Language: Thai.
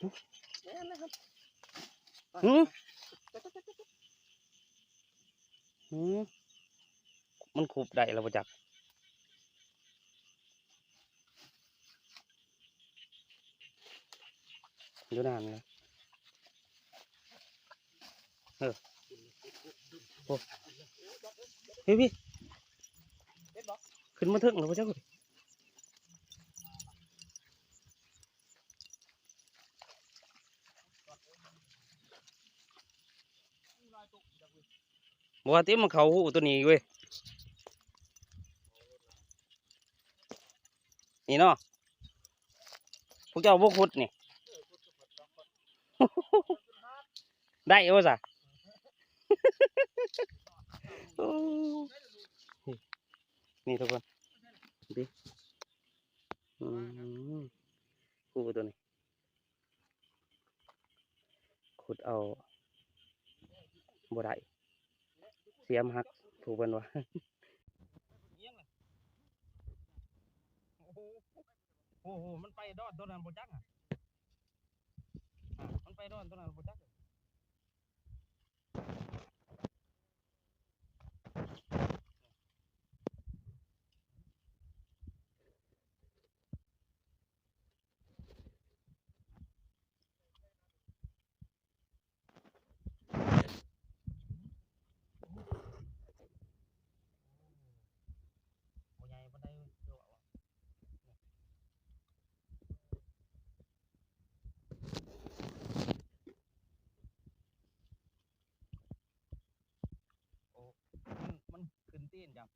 หืมมันขุบได้แล้วบ่จักอยู่นานเลยโอ้พี่ขึ้นมาถึงแล้วบ่จักบอกว่าเตี้ยมันเขาหูตัวนี้เว้ยนี่เนาะพวกเจ้าพวกขุดนี่ ได้เอาซะนี่ทุกคนดิหูตัวนี้ขุดเอาบ่ได้เสียมหักถูกเป็นวะโอ้โหมันไปดอดตัวนั้นบ่จักอ่ะมันไปดอดตัวนั้นบ่จักบ่ใหญ่บ่ได้โอ้มันขึ้นตีนจัง